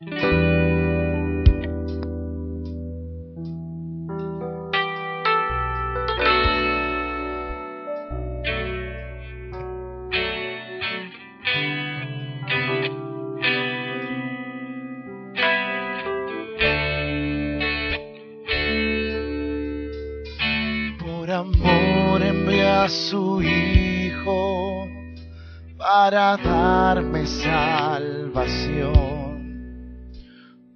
Por amor envía a su Hijo para darme salvación,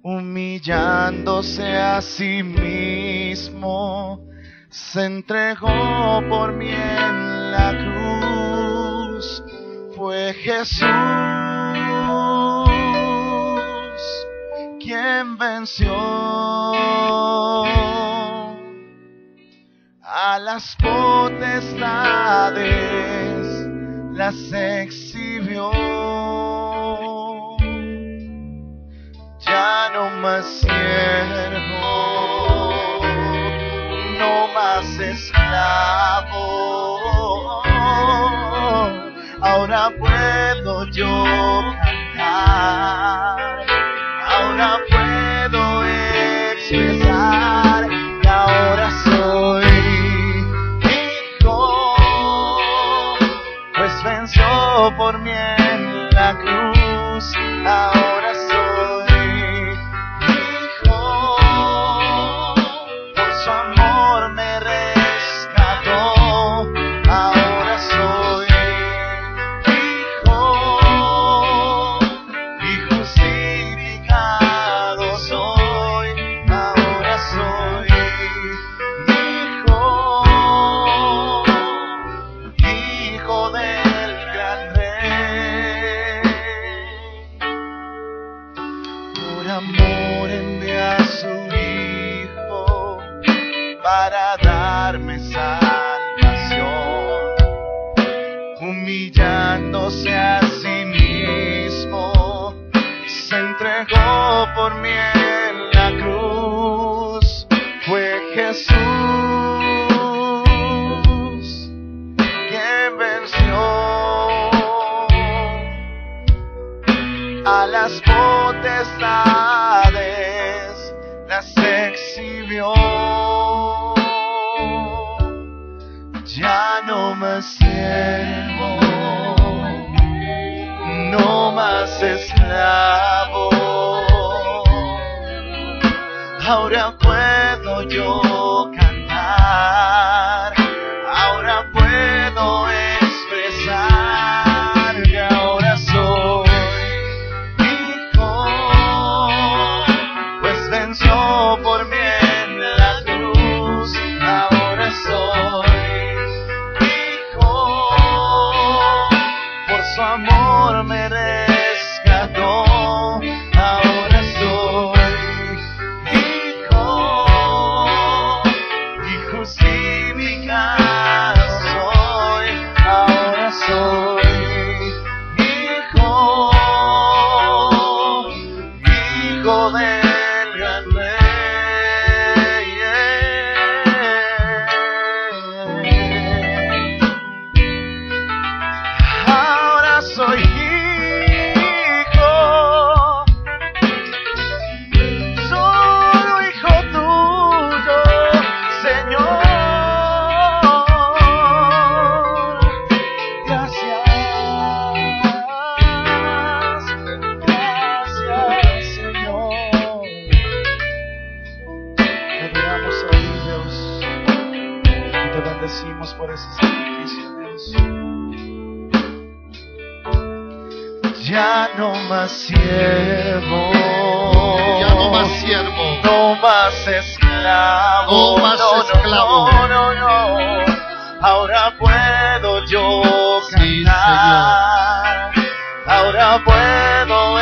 humillándose a sí mismo, se entregó por mí en la cruz. Fue Jesús quien venció a las potestades, las exhibió. Ya no más siervo, no más esclavo, ahora puedo yo cantar, ahora puedo expresar que ahora soy venció por mí en la cruz, ahora soy hijo, por su amor me rescató, ahora soy hijo, y justificado soy, ahora soy hijo, hijo de amor envía a su Hijo para darme salvación, humillándose a sí mismo, se entregó por mí en la cruz. Fue Jesús quien venció a las potestades, las exhibió. Ya no más siervo, no más esclavo, ahora puedo yo cantar, ahora puedo expresar que ahora soy por mí en la cruz, ahora soy hijo, por su amor me rescató, ahora soy hijo, y justificado soy, ahora soy hijo, hijo de soy hijo, soy hijo tuyo, Señor. Gracias, Señor. Te adoramos a ti, Dios, y te bendecimos por ese sacrificio, Dios. Ya no más siervo, ya no más siervo, no más esclavo, no más esclavo. No. Ahora puedo yo cantar, sí, ahora puedo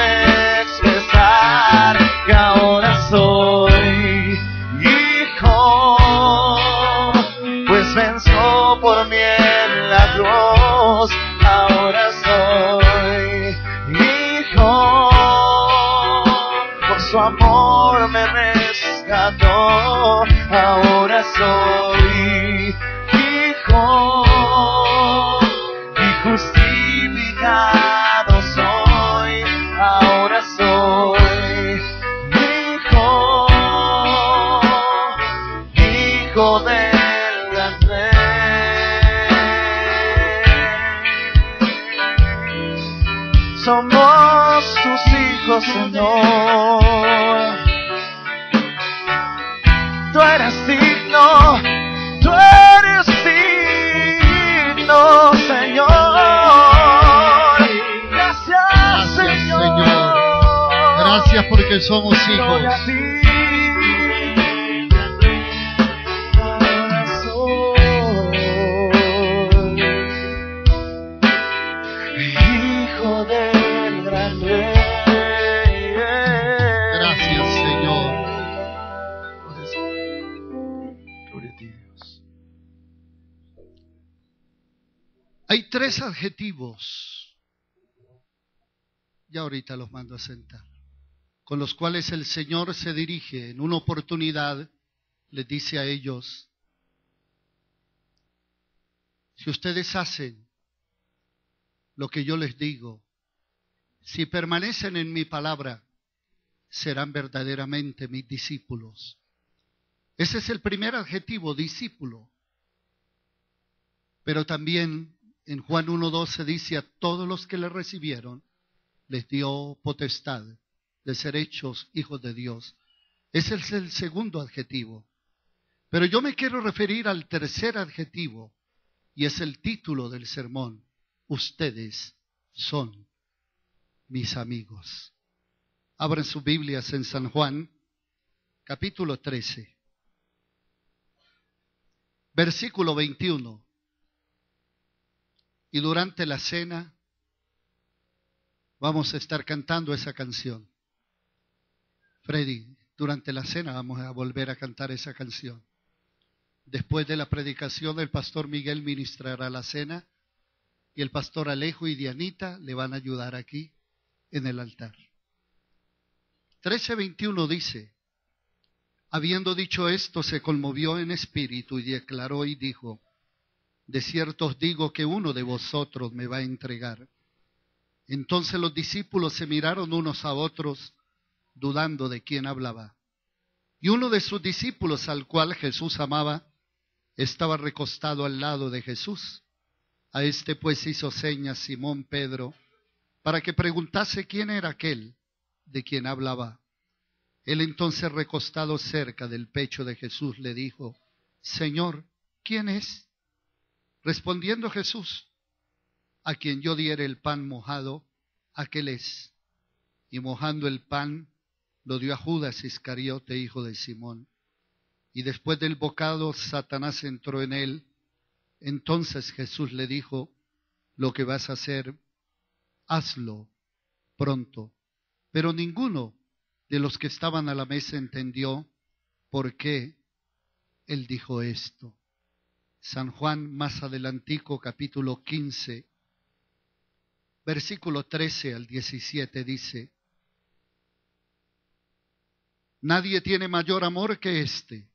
expresar que ahora soy hijo, pues venció por mí en la cruz, ahora soy hijo, por su amor me rescató, ahora soy hijo, y justificado soy, ahora soy Señor. Tú eres digno, tú eres digno, Señor. Gracias, Señor. Gracias porque somos hijos. Gloria a ti. Hijo del gran Rey. Gracias, Señor. Gloria a ti, Dios. Hay 3 adjetivos, ya ahorita los mando a sentar, con los cuales el Señor se dirige en una oportunidad, les dice a ellos: si ustedes hacen lo que yo les digo, si permanecen en mi palabra, serán verdaderamente mis discípulos. Ese es el primer adjetivo, discípulo. Pero también en Juan 1:12 dice: a todos los que le recibieron, les dio potestad de ser hechos hijos de Dios. Ese es el segundo adjetivo. Pero yo me quiero referir al tercer adjetivo, y es el título del sermón: ustedes son mis amigos. Abran sus Biblias en San Juan, capítulo 13, versículo 21. Y durante la cena vamos a estar cantando esa canción. Freddy, durante la cena vamos a volver a cantar esa canción. Después de la predicación, el pastor Miguel ministrará la cena y el pastor Alejo y Dianita le van a ayudar aquí en el altar. 13:21 dice: habiendo dicho esto, se conmovió en espíritu y declaró y dijo: de cierto os digo que uno de vosotros me va a entregar. Entonces los discípulos se miraron unos a otros, dudando de quién hablaba. Y uno de sus discípulos, al cual Jesús amaba, estaba recostado al lado de Jesús. A este pues hizo señas Simón Pedro, para que preguntase quién era aquel de quien hablaba. Él entonces, recostado cerca del pecho de Jesús, le dijo: Señor, ¿quién es? Respondiendo Jesús: a quien yo diere el pan mojado, aquel es. Y mojando el pan, lo dio a Judas Iscariote, hijo de Simón. Y después del bocado, Satanás entró en él. Entonces Jesús le dijo: lo que vas a hacer, hazlo pronto. Pero ninguno de los que estaban a la mesa entendió por qué él dijo esto. San Juan, más adelantico, capítulo 15, versículo 13 al 17 dice: nadie tiene mayor amor que este,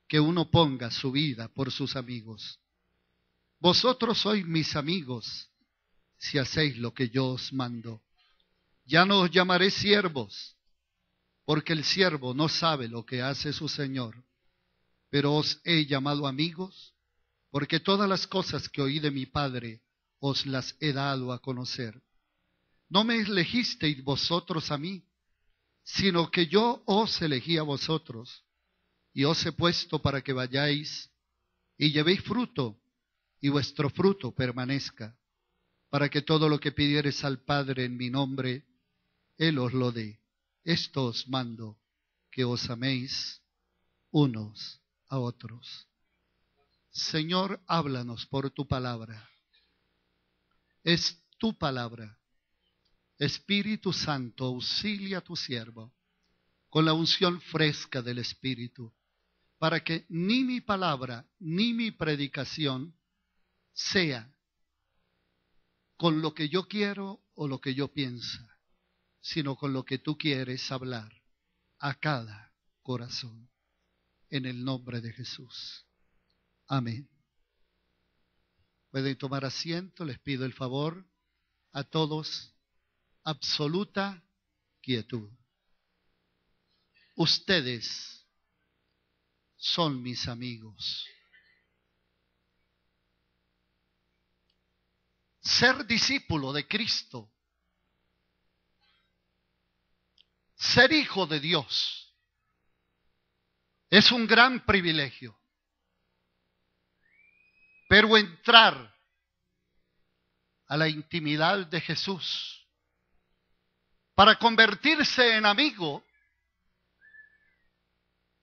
que uno ponga su vida por sus amigos. Vosotros sois mis amigos si hacéis lo que yo os mando. Ya no os llamaré siervos, porque el siervo no sabe lo que hace su señor, pero os he llamado amigos, porque todas las cosas que oí de mi Padre os las he dado a conocer. No me elegisteis vosotros a mí, sino que yo os elegí a vosotros, y os he puesto para que vayáis y llevéis fruto, y vuestro fruto permanezca, para que todo lo que pidiereis al Padre en mi nombre, Él os lo dé. Esto os mando, que os améis unos a otros. Señor, háblanos por tu palabra. Es tu palabra. Espíritu Santo, auxilia a tu siervo con la unción fresca del Espíritu, para que ni mi palabra ni mi predicación sea con lo que yo quiero o lo que yo pienso, sino con lo que tú quieres hablar a cada corazón. En el nombre de Jesús. Amén. Pueden tomar asiento, les pido el favor a todos, absoluta quietud. Ustedes son mis amigos. Ser discípulo de Cristo ser hijo de Dios es un gran privilegio. Pero entrar a la intimidad de Jesús para convertirse en amigo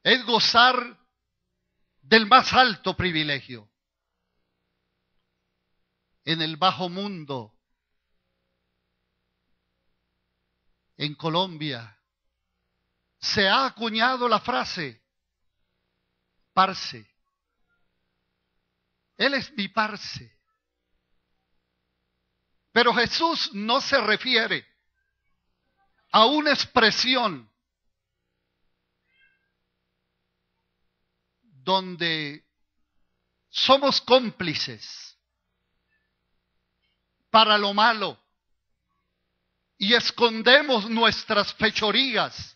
es gozar del más alto privilegio. En el bajo mundo, en Colombia, se ha acuñado la frase parce. Él es mi parce. Pero Jesús no se refiere a una expresión donde somos cómplices para lo malo y escondemos nuestras fechorías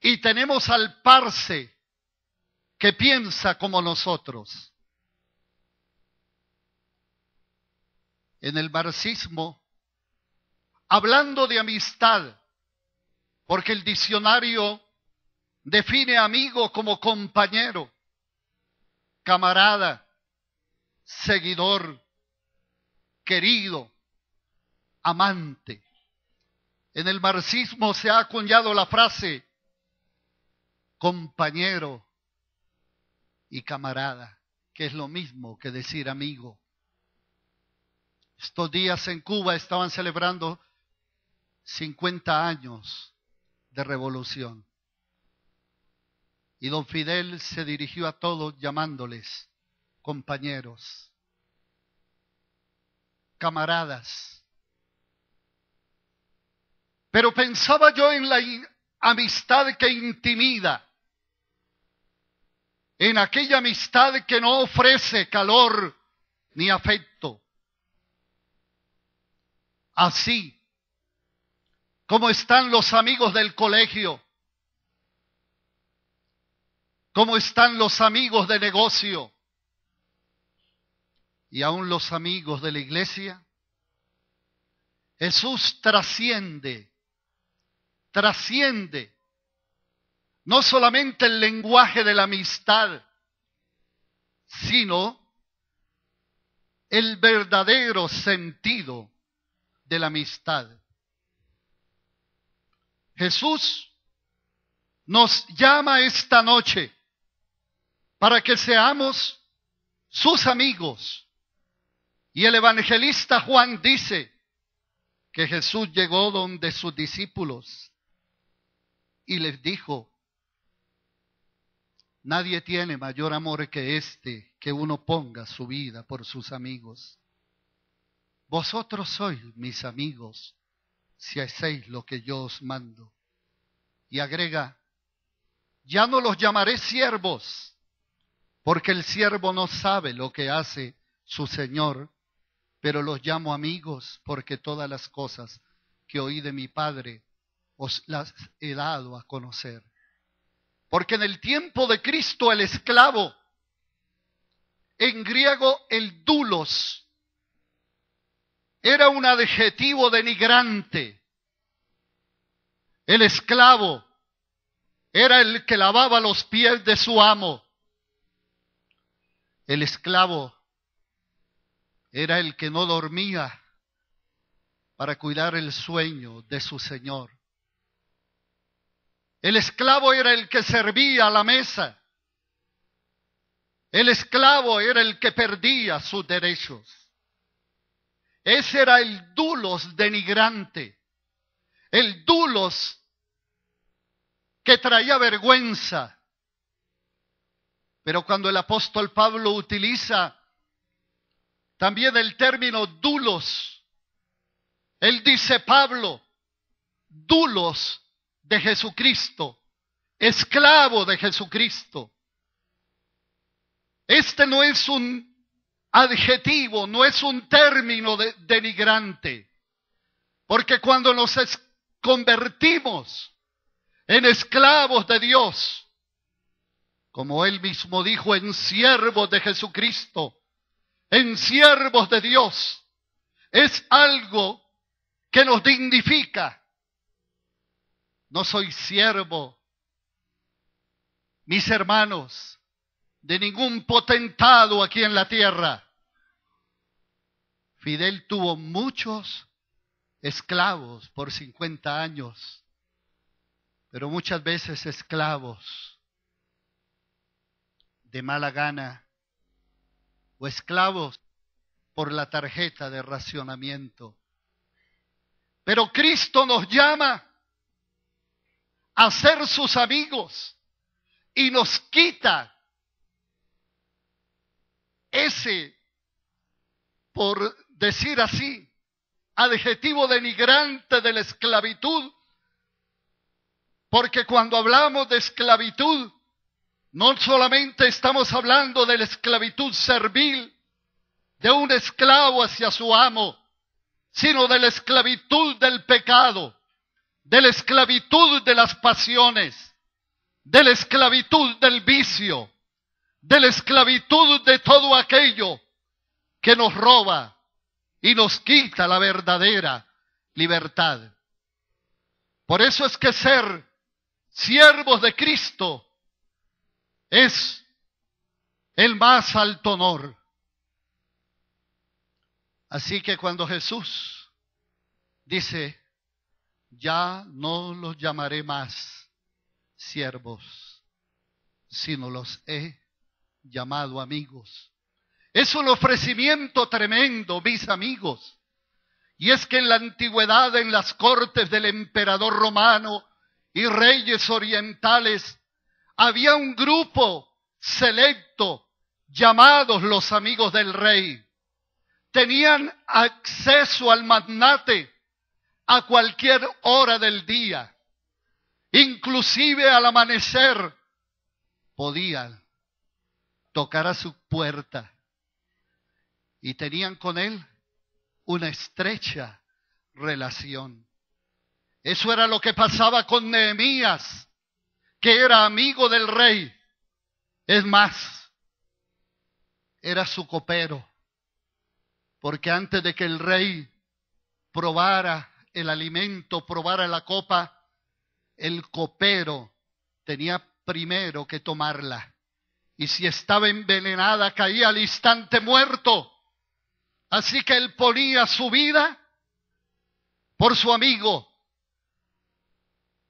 y tenemos al parce que piensa como nosotros. En el marxismo, hablando de amistad, porque el diccionario define amigo como compañero, camarada, seguidor, querido, amante. En el marxismo se ha acuñado la frase compañero y camarada, que es lo mismo que decir amigo. Estos días en Cuba estaban celebrando 50 años de revolución. Y don Fidel se dirigió a todos llamándoles compañeros, camaradas. Pero pensaba yo en la amistad que intimida, en aquella amistad que no ofrece calor ni afecto. Así como están los amigos del colegio, como están los amigos de negocio y aún los amigos de la iglesia, Jesús trasciende no solamente el lenguaje de la amistad, sino el verdadero sentido de la amistad. Jesús nos llama esta noche para que seamos sus amigos. Y el evangelista Juan dice que Jesús llegó donde sus discípulos y les dijo: nadie tiene mayor amor que este, que uno ponga su vida por sus amigos. Vosotros sois mis amigos si hacéis lo que yo os mando. Y agrega: ya no los llamaré siervos, porque el siervo no sabe lo que hace su señor, pero los llamo amigos, porque todas las cosas que oí de mi Padre os las he dado a conocer. Porque en el tiempo de Cristo el esclavo, en griego el doulos, era un adjetivo denigrante. El esclavo era el que lavaba los pies de su amo. El esclavo era el que no dormía para cuidar el sueño de su señor. El esclavo era el que servía a la mesa. El esclavo era el que perdía sus derechos. Ese era el doulos denigrante, el doulos que traía vergüenza. Pero cuando el apóstol Pablo utiliza también el término doulos, él dice: Pablo, doulos de Jesucristo, esclavo de Jesucristo. Este no es un adjetivo, no es un término denigrante, porque cuando nos convertimos en esclavos de Dios, como él mismo dijo, en siervos de Jesucristo, en siervos de Dios, es algo que nos dignifica, No soy siervo, mis hermanos, de ningún potentado aquí en la tierra. Fidel tuvo muchos esclavos por 50 años, pero muchas veces esclavos de mala gana o esclavos por la tarjeta de racionamiento. Pero Cristo nos llama a ser sus amigos y nos quita ese, por decir así, adjetivo denigrante de la esclavitud, porque cuando hablamos de esclavitud, no solamente estamos hablando de la esclavitud servil, de un esclavo hacia su amo, sino de la esclavitud del pecado, de la esclavitud de las pasiones, de la esclavitud del vicio, de la esclavitud de todo aquello que nos roba y nos quita la verdadera libertad. Por eso es que ser siervos de Cristo es el más alto honor. Así que cuando Jesús dice, ya no los llamaré más siervos, sino los he llamado amigos. Es un ofrecimiento tremendo, mis amigos. Y es que en la antigüedad, en las cortes del emperador romano y reyes orientales, había un grupo selecto llamados los amigos del rey. Tenían acceso al magnate a cualquier hora del día. Inclusive al amanecer podían tocar a su puerta. Y tenían con él una estrecha relación. Eso era lo que pasaba con Nehemías, que era amigo del rey. Es más, era su copero. Porque antes de que el rey probara el alimento, probara la copa, el copero tenía primero que tomarla. Y si estaba envenenada, caía al instante muerto. Así que él ponía su vida por su amigo.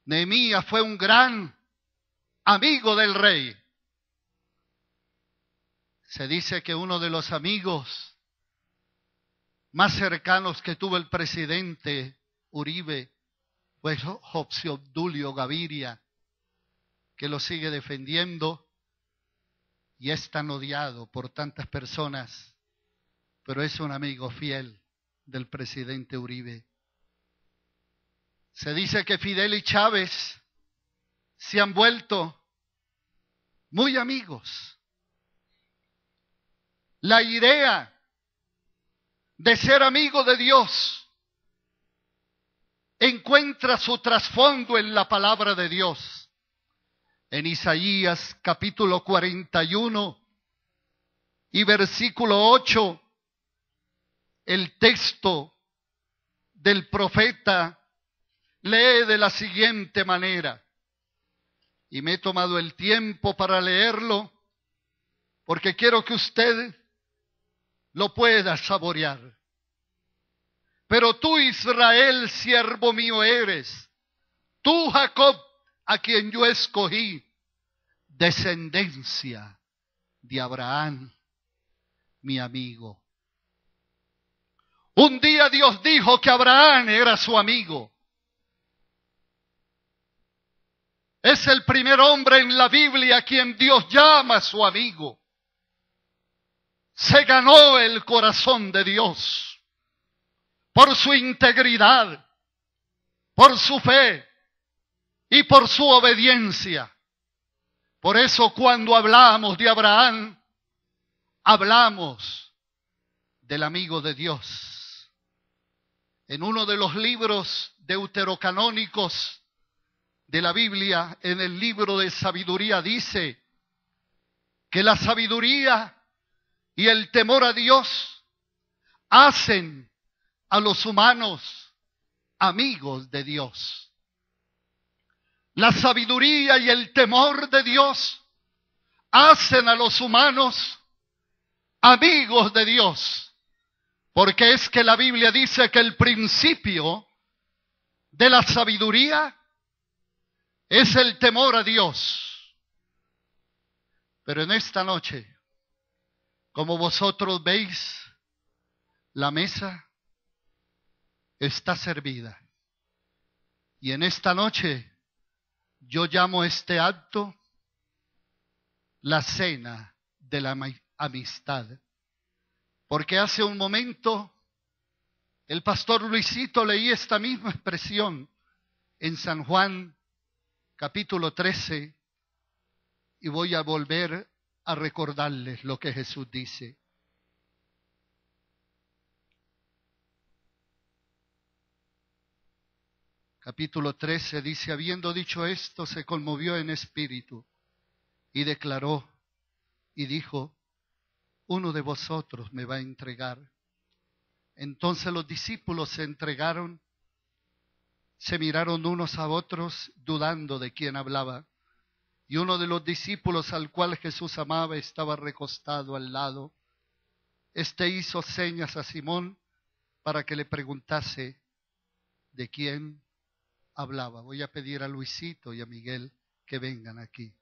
Nehemías fue un gran amigo del rey. Se dice que uno de los amigos más cercanos que tuvo el presidente Uribe fue José Obdulio Gaviria, que lo sigue defendiendo y es tan odiado por tantas personas, pero es un amigo fiel del presidente Uribe. Se dice que Fidel y Chávez se han vuelto muy amigos. La idea de ser amigo de Dios encuentra su trasfondo en la palabra de Dios. En Isaías capítulo 41 y versículo 8, el texto del profeta lee de la siguiente manera. Y me he tomado el tiempo para leerlo porque quiero que usted lo pueda saborear. Pero tú, Israel, siervo mío eres. Tú, Jacob, a quien yo escogí, descendencia de Abraham, mi amigo. Un día Dios dijo que Abraham era su amigo. Es el primer hombre en la Biblia a quien Dios llama su amigo. Se ganó el corazón de Dios por su integridad, por su fe y por su obediencia. Por eso cuando hablamos de Abraham, hablamos del amigo de Dios. En uno de los libros deuterocanónicos de la Biblia, en el libro de sabiduría, dice que la sabiduría y el temor a Dios hacen a los humanos amigos de Dios. La sabiduría y el temor de Dios hacen a los humanos amigos de Dios. Porque es que la Biblia dice que el principio de la sabiduría es el temor a Dios. Pero en esta noche, como vosotros veis, la mesa está servida. Y en esta noche yo llamo este acto la cena de la amistad. Porque hace un momento el pastor Luisito leía esta misma expresión en San Juan capítulo 13 y voy a volver a recordarles lo que Jesús dice. Capítulo 13 dice, habiendo dicho esto, se conmovió en espíritu y declaró y dijo, uno de vosotros me va a entregar. Entonces los discípulos se entregaron, se miraron unos a otros dudando de quién hablaba. Y uno de los discípulos al cual Jesús amaba estaba recostado al lado. Este hizo señas a Simón para que le preguntase de quién hablaba. Voy a pedir a Luisito y a Miguel que vengan aquí.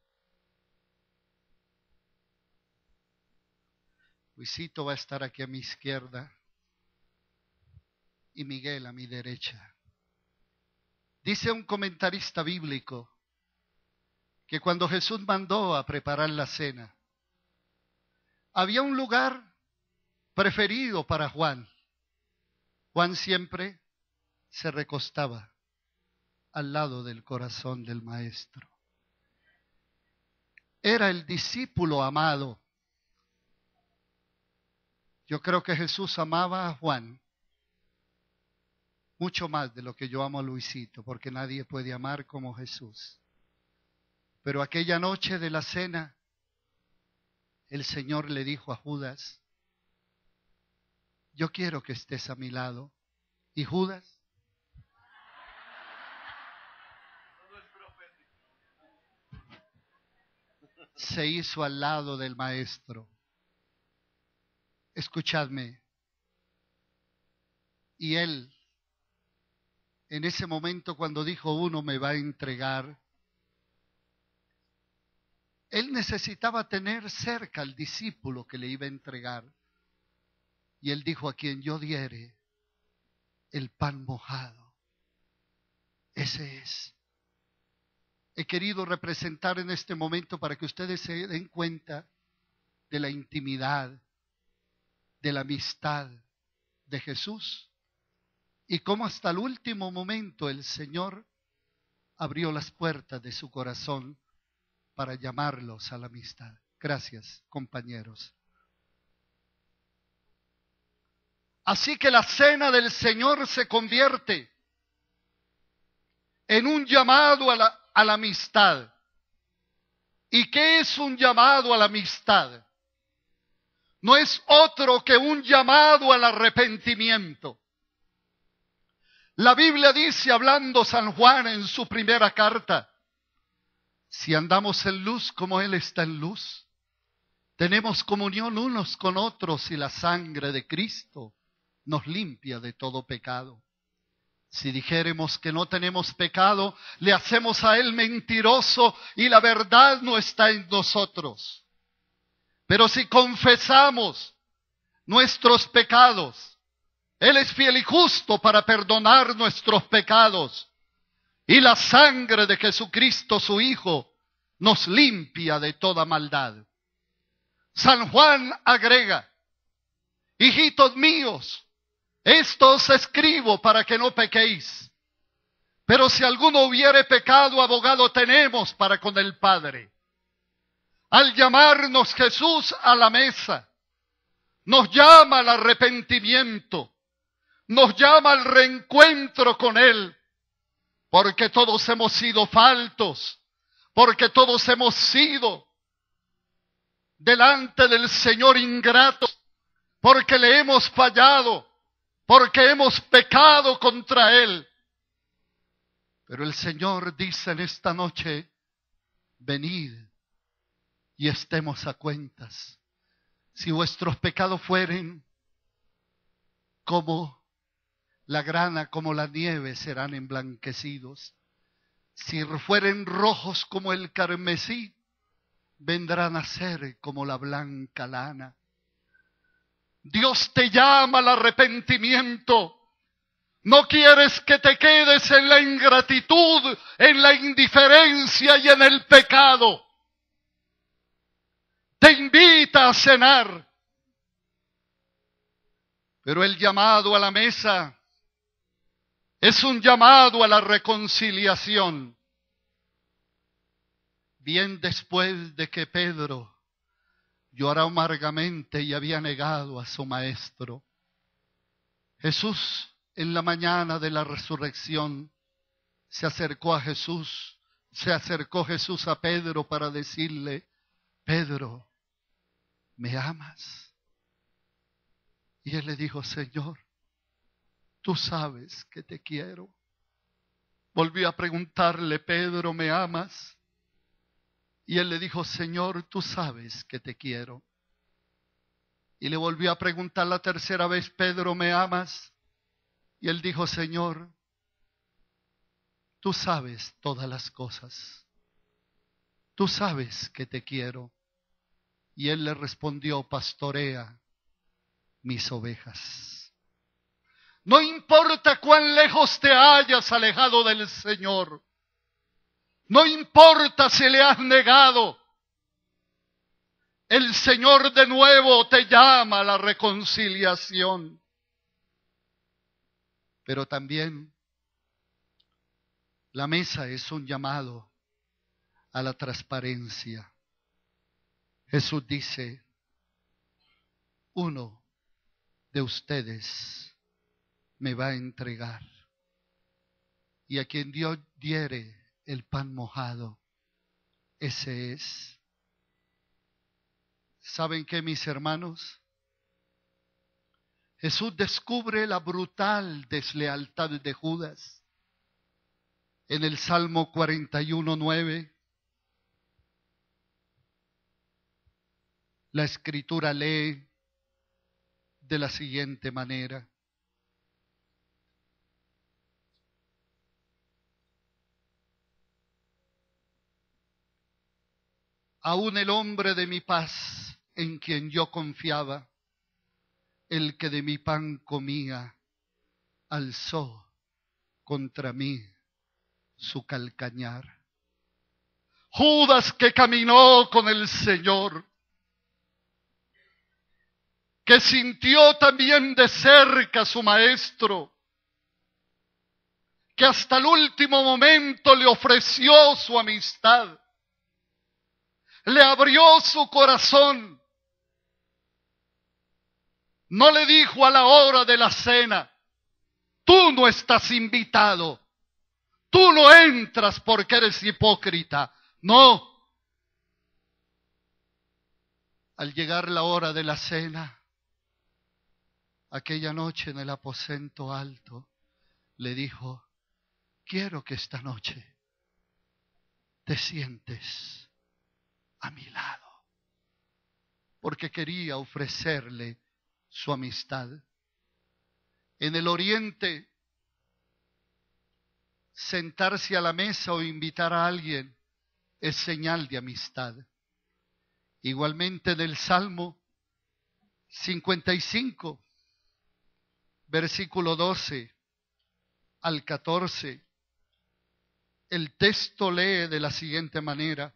Luisito va a estar aquí a mi izquierda y Miguel a mi derecha. Dice un comentarista bíblico que cuando Jesús mandó a preparar la cena, había un lugar preferido para Juan. Juan siempre se recostaba al lado del corazón del Maestro. Era el discípulo amado. Yo creo que Jesús amaba a Juan mucho más de lo que yo amo a Luisito, porque nadie puede amar como Jesús. Pero aquella noche de la cena, el Señor le dijo a Judas, yo quiero que estés a mi lado. Y Judas se hizo al lado del Maestro. Escuchadme. Y él, en ese momento cuando dijo uno me va a entregar, él necesitaba tener cerca al discípulo que le iba a entregar. Y él dijo, a quien yo diere el pan mojado, ese es. He querido representar en este momento para que ustedes se den cuenta de la intimidad, de la amistad de Jesús y cómo hasta el último momento el Señor abrió las puertas de su corazón para llamarlos a la amistad. Gracias, compañeros. Así que la cena del Señor se convierte en un llamado a la amistad. ¿Y qué es un llamado a la amistad? No es otro que un llamado al arrepentimiento. La Biblia dice, hablando San Juan en su primera carta, si andamos en luz como Él está en luz, tenemos comunión unos con otros y la sangre de Cristo nos limpia de todo pecado. Si dijéremos que no tenemos pecado, le hacemos a Él mentiroso y la verdad no está en nosotros. Pero si confesamos nuestros pecados, Él es fiel y justo para perdonar nuestros pecados. Y la sangre de Jesucristo, su Hijo, nos limpia de toda maldad. San Juan agrega, hijitos míos, esto os escribo para que no pequéis. Pero si alguno hubiere pecado, abogado tenemos para con el Padre. Al llamarnos Jesús a la mesa, nos llama al arrepentimiento, nos llama al reencuentro con Él, porque todos hemos sido faltos, porque todos hemos sido delante del Señor ingratos, porque le hemos fallado, porque hemos pecado contra Él. Pero el Señor dice en esta noche, venid y estemos a cuentas. Si vuestros pecados fueren como la grana, como la nieve, serán emblanquecidos. Si fueren rojos como el carmesí, vendrán a ser como la blanca lana. Dios te llama al arrepentimiento. No quieres que te quedes en la ingratitud, en la indiferencia y en el pecado. Te invita a cenar. Pero el llamado a la mesa es un llamado a la reconciliación. Bien después de que Pedro lloró amargamente y había negado a su maestro, Jesús en la mañana de la resurrección se acercó Jesús a Pedro para decirle, Pedro, ¿me amas? Y él le dijo, Señor, tú sabes que te quiero. Volvió a preguntarle, Pedro, ¿me amas? Y él le dijo, Señor, tú sabes que te quiero. Y le volvió a preguntar la tercera vez, Pedro, ¿me amas? Y él dijo, Señor, tú sabes todas las cosas. Tú sabes que te quiero. Y él le respondió, pastorea mis ovejas. No importa cuán lejos te hayas alejado del Señor. No importa si le has negado. El Señor de nuevo te llama a la reconciliación. Pero también la mesa es un llamado a la transparencia. Jesús dice, uno de ustedes me va a entregar. Y a quien Dios diere el pan mojado, ese es. ¿Saben qué, mis hermanos? Jesús descubre la brutal deslealtad de Judas. En el Salmo 41:9, la Escritura lee de la siguiente manera. Aún el hombre de mi paz, en quien yo confiaba, el que de mi pan comía, alzó contra mí su calcañar. Judas, que caminó con el Señor, que sintió también de cerca a su maestro, que hasta el último momento le ofreció su amistad, le abrió su corazón. No le dijo a la hora de la cena, tú no estás invitado, tú no entras porque eres hipócrita. No. Al llegar la hora de la cena, aquella noche en el aposento alto, le dijo, quiero que esta noche te sientes a mi lado, porque quería ofrecerle su amistad. En el Oriente, sentarse a la mesa o invitar a alguien es señal de amistad. Igualmente en el Salmo 55, versículo 12 al 14, el texto lee de la siguiente manera,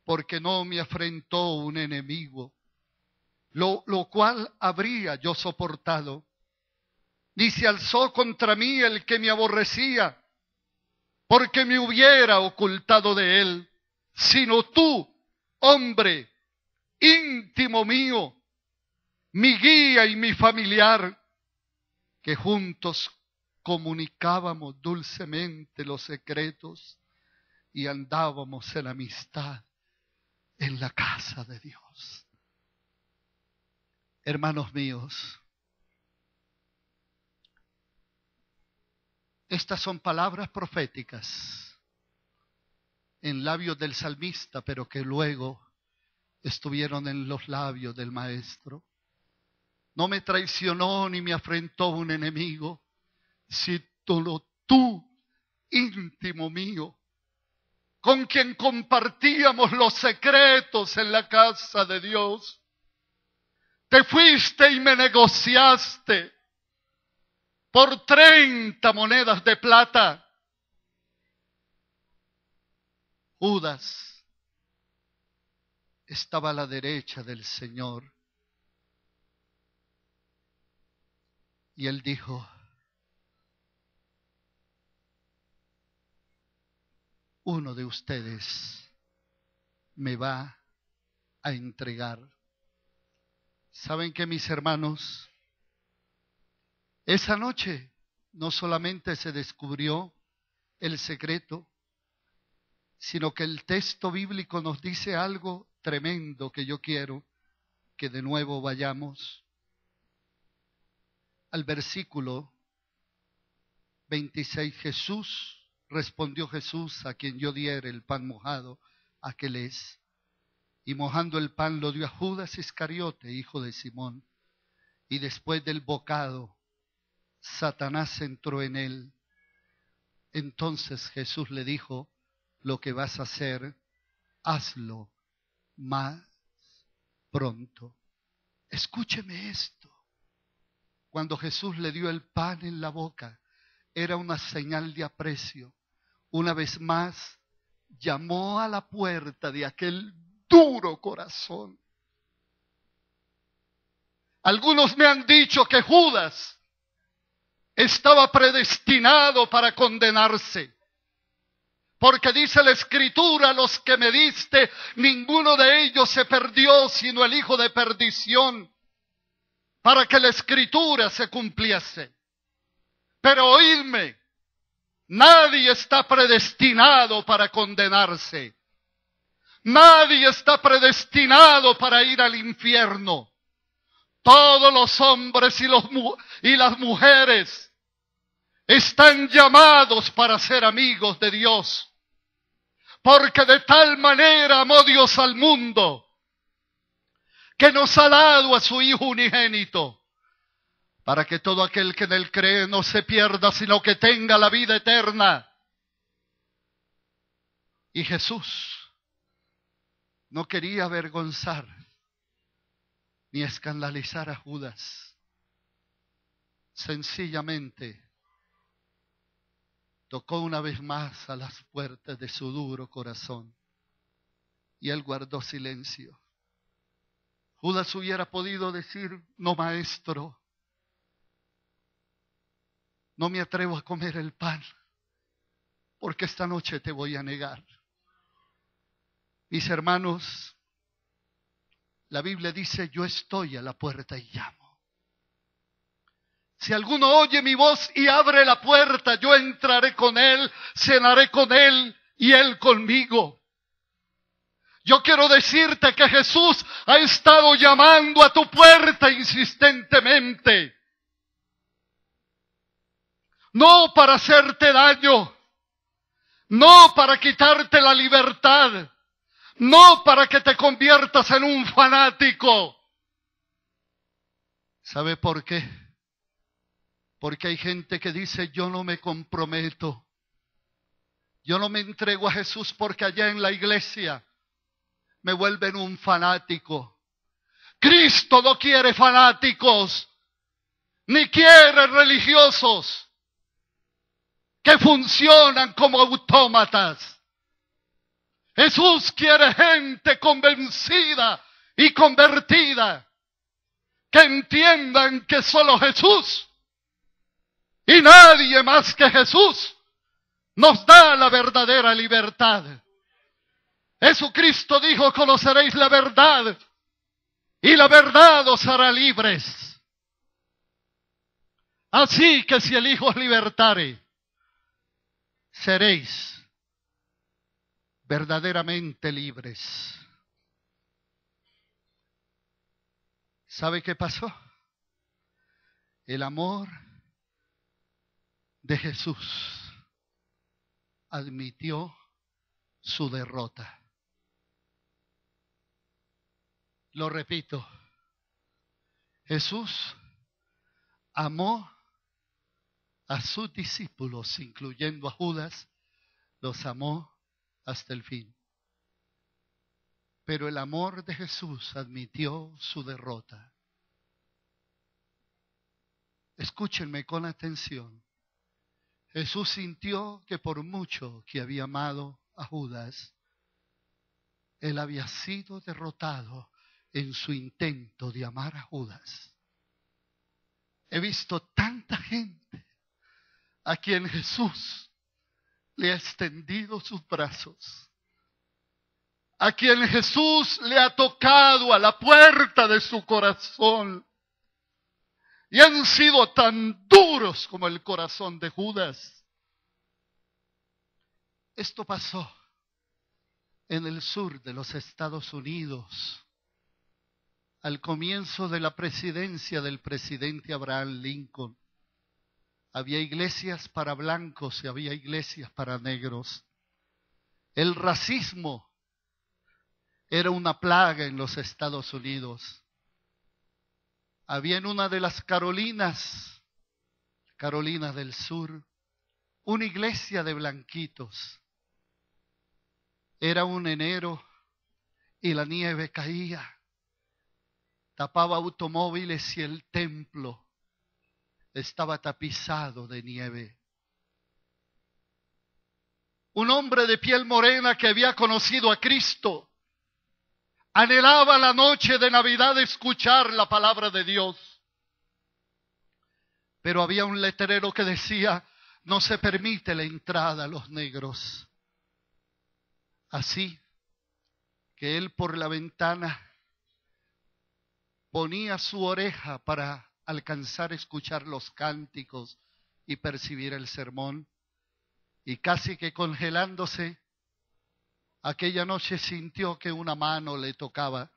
porque no me afrentó un enemigo, lo cual habría yo soportado, ni se alzó contra mí el que me aborrecía, porque me hubiera ocultado de él, sino tú, hombre íntimo mío, mi guía y mi familiar, que juntos comunicábamos dulcemente los secretos y andábamos en amistad en la casa de Dios. Hermanos míos, Estas son palabras proféticas en labios del salmista, pero que luego estuvieron en los labios del Maestro. No me traicionó ni me afrentó un enemigo, sino tú, íntimo mío, con quien compartíamos los secretos en la casa de Dios. Te fuiste y me negociaste por 30 monedas de plata. Judas estaba a la derecha del Señor y él dijo: uno de ustedes me va a entregar. ¿Saben qué, mis hermanos? Esa noche no solamente se descubrió el secreto, sino que el texto bíblico nos dice algo tremendo que yo quiero que de nuevo vayamos al versículo 26. Respondió Jesús: a quien yo diere el pan mojado, aquel es. Y mojando el pan lo dio a Judas Iscariote, hijo de Simón. Y después del bocado, Satanás entró en él. Entonces Jesús le dijo: lo que vas a hacer, hazlo más pronto. Escúcheme esto. Cuando Jesús le dio el pan en la boca, era una señal de aprecio. Una vez más, llamó a la puerta de aquel duro corazón. Algunos me han dicho que Judas estaba predestinado para condenarse, porque dice la Escritura: los que me diste, ninguno de ellos se perdió, sino el hijo de perdición, para que la Escritura se cumpliese. Pero oídme, nadie está predestinado para condenarse. Nadie está predestinado para ir al infierno. Todos los hombres y las mujeres están llamados para ser amigos de Dios. Porque de tal manera amó Dios al mundo, que nos ha dado a su Hijo unigénito, para que todo aquel que en él cree no se pierda, sino que tenga la vida eterna. Y Jesús no quería avergonzar ni escandalizar a Judas. Sencillamente tocó una vez más a las puertas de su duro corazón y él guardó silencio. Judas hubiera podido decir: no, maestro, no me atrevo a comer el pan, porque esta noche te voy a negar. Mis hermanos, la Biblia dice: yo estoy a la puerta y llamo. Si alguno oye mi voz y abre la puerta, yo entraré con él, cenaré con él y él conmigo. Yo quiero decirte que Jesús ha estado llamando a tu puerta insistentemente. No para hacerte daño, no para quitarte la libertad, no para que te conviertas en un fanático. ¿Sabe por qué? Porque hay gente que dice: yo no me comprometo, yo no me entrego a Jesús porque allá en la iglesia me vuelven un fanático. Cristo no quiere fanáticos, ni quiere religiosos que funcionan como autómatas. Jesús quiere gente convencida y convertida, que entiendan que solo Jesús y nadie más que Jesús nos da la verdadera libertad. Jesucristo dijo: conoceréis la verdad y la verdad os hará libres. Así que si el Hijo os libertare, seréis verdaderamente libres. ¿Sabe qué pasó? El amor de Jesús admitió su derrota. Lo repito, Jesús amó a sus discípulos, incluyendo a Judas, los amó hasta el fin. Pero el amor de Jesús admitió su derrota. Escúchenme con atención. Jesús sintió que por mucho que había amado a Judas, él había sido derrotado en su intento de amar a Judas. He visto tanta gente a quien Jesús le ha extendido sus brazos, a quien Jesús le ha tocado a la puerta de su corazón, y han sido tan duros como el corazón de Judas. Esto pasó en el sur de los Estados Unidos, al comienzo de la presidencia del presidente Abraham Lincoln. Había iglesias para blancos y había iglesias para negros. El racismo era una plaga en los Estados Unidos. Había en una de las Carolinas del Sur, una iglesia de blanquitos. Era un enero y la nieve caía, tapaba automóviles y el templo estaba tapizado de nieve. Un hombre de piel morena que había conocido a Cristo anhelaba la noche de Navidad escuchar la palabra de Dios. Pero había un letrero que decía: no se permite la entrada a los negros. Así que él por la ventana ponía su oreja para alcanzar a escuchar los cánticos y percibir el sermón. Y casi que congelándose, aquella noche sintió que una mano le tocaba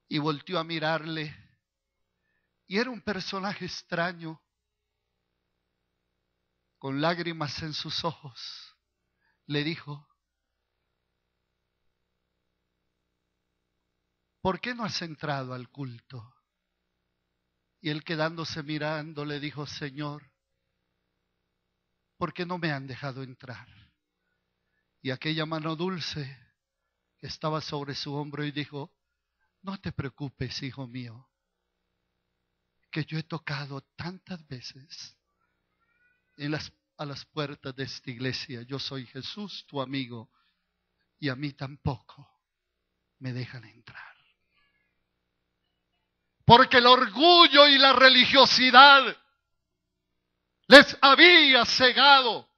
y volteó a mirarle, y era un personaje extraño, con lágrimas en sus ojos. Le dijo: ¿por qué no has entrado al culto? Y él, quedándose mirando, le dijo: Señor, ¿por qué no me han dejado entrar? Y aquella mano dulce estaba sobre su hombro y dijo: no te preocupes, hijo mío, que yo he tocado tantas veces a las puertas de esta iglesia. Yo soy Jesús, tu amigo, y a mí tampoco me dejan entrar. Porque el orgullo y la religiosidad les había cegado.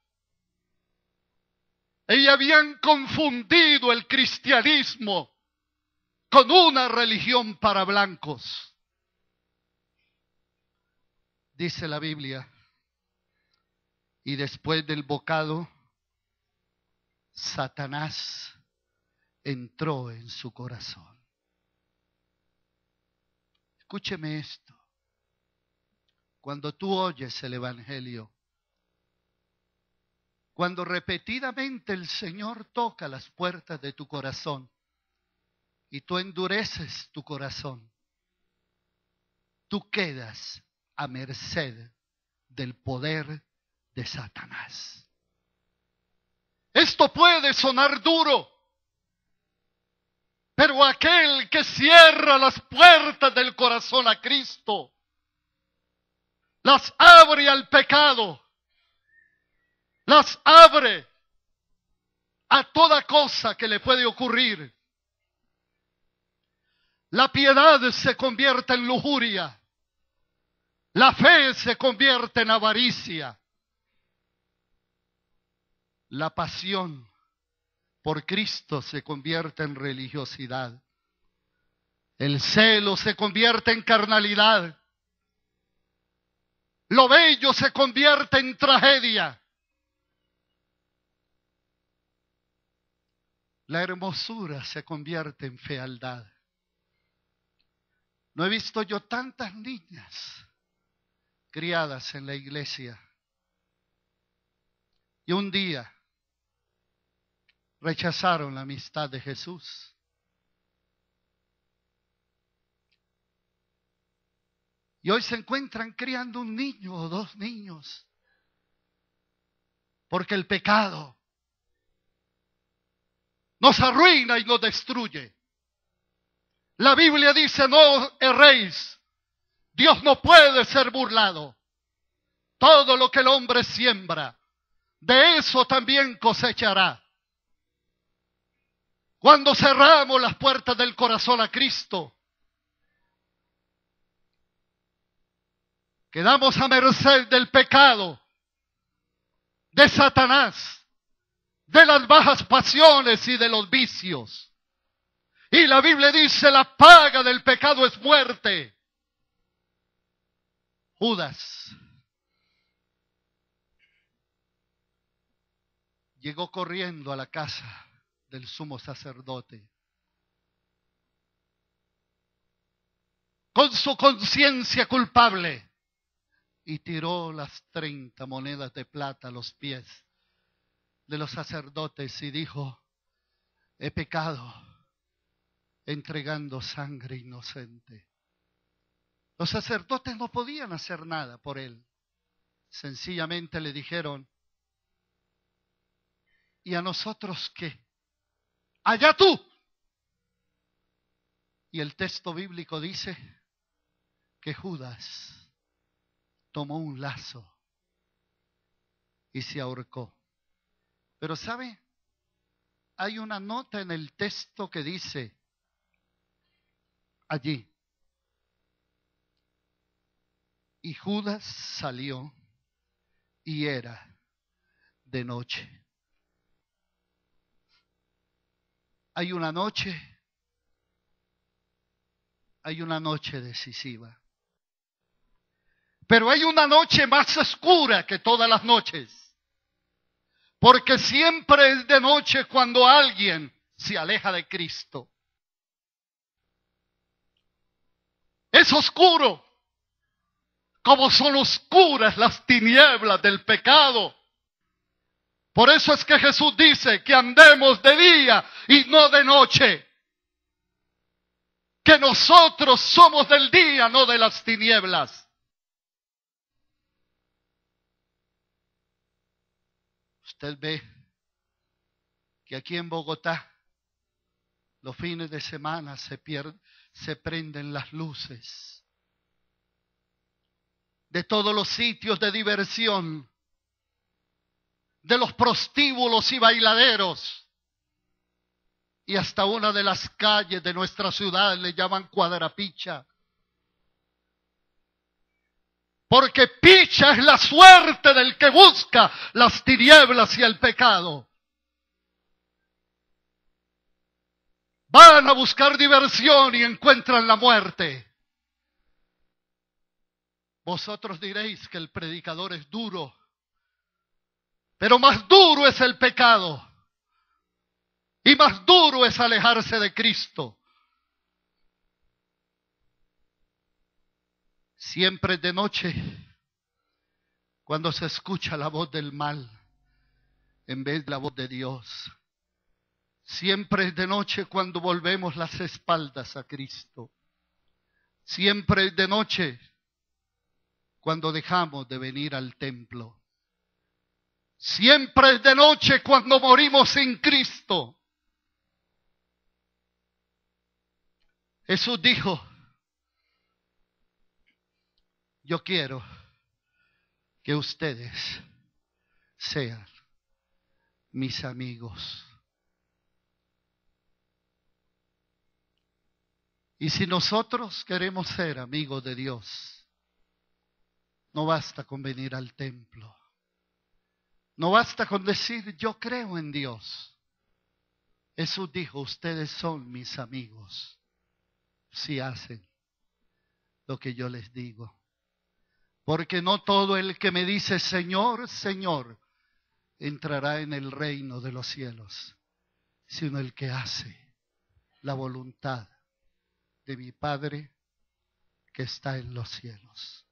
Y habían confundido el cristianismo con una religión para blancos. Dice la Biblia: y después del bocado, Satanás entró en su corazón. Escúcheme esto. Cuando tú oyes el Evangelio, cuando repetidamente el Señor toca las puertas de tu corazón y tú endureces tu corazón, tú quedas a merced del poder de Satanás. Esto puede sonar duro, pero aquel que cierra las puertas del corazón a Cristo, las abre al pecado, las abre a toda cosa que le puede ocurrir. La piedad se convierte en lujuria, la fe se convierte en avaricia, la pasión por Cristo se convierte en religiosidad, el celo se convierte en carnalidad, lo bello se convierte en tragedia, la hermosura se convierte en fealdad. No he visto yo tantas niñas criadas en la iglesia. Y un día rechazaron la amistad de Jesús. Y hoy se encuentran criando un niño o dos niños. Porque el pecado nos arruina y nos destruye. La Biblia dice, no erréis. Dios no puede ser burlado. Todo lo que el hombre siembra, de eso también cosechará. Cuando cerramos las puertas del corazón a Cristo, quedamos a merced del pecado, de Satanás, de las bajas pasiones y de los vicios. Y la Biblia dice, la paga del pecado es muerte. Judas llegó corriendo a la casa del sumo sacerdote, con su conciencia culpable, y tiró las 30 monedas de plata a los pies de los sacerdotes y dijo, he pecado entregando sangre inocente. Los sacerdotes no podían hacer nada por él. Sencillamente le dijeron, ¿y a nosotros qué? Allá tú. Y el texto bíblico dice que Judas tomó un lazo y se ahorcó. Pero ¿sabe? Hay una nota en el texto que dice allí, y Judas salió y era de noche. Hay una noche decisiva. Pero hay una noche más oscura que todas las noches. Porque siempre es de noche cuando alguien se aleja de Cristo. Es oscuro, como son oscuras las tinieblas del pecado. Por eso es que Jesús dice que andemos de día y no de noche. Que nosotros somos del día, no de las tinieblas. Usted ve que aquí en Bogotá los fines de semana se prenden las luces de todos los sitios de diversión, de los prostíbulos y bailaderos, y hasta una de las calles de nuestra ciudad le llaman Cuadrapicha. Porque picha es la suerte del que busca las tinieblas y el pecado. Van a buscar diversión y encuentran la muerte. Vosotros diréis que el predicador es duro, pero más duro es el pecado. Y más duro es alejarse de Cristo. Siempre es de noche cuando se escucha la voz del mal en vez de la voz de Dios. Siempre es de noche cuando volvemos las espaldas a Cristo. Siempre es de noche cuando dejamos de venir al templo. Siempre es de noche cuando morimos sin Cristo. Jesús dijo, yo quiero que ustedes sean mis amigos. Y si nosotros queremos ser amigos de Dios, no basta con venir al templo. No basta con decir, yo creo en Dios. Jesús dijo, ustedes son mis amigos si hacen lo que yo les digo. Porque no todo el que me dice, Señor, Señor, entrará en el reino de los cielos, sino el que hace la voluntad de mi Padre que está en los cielos.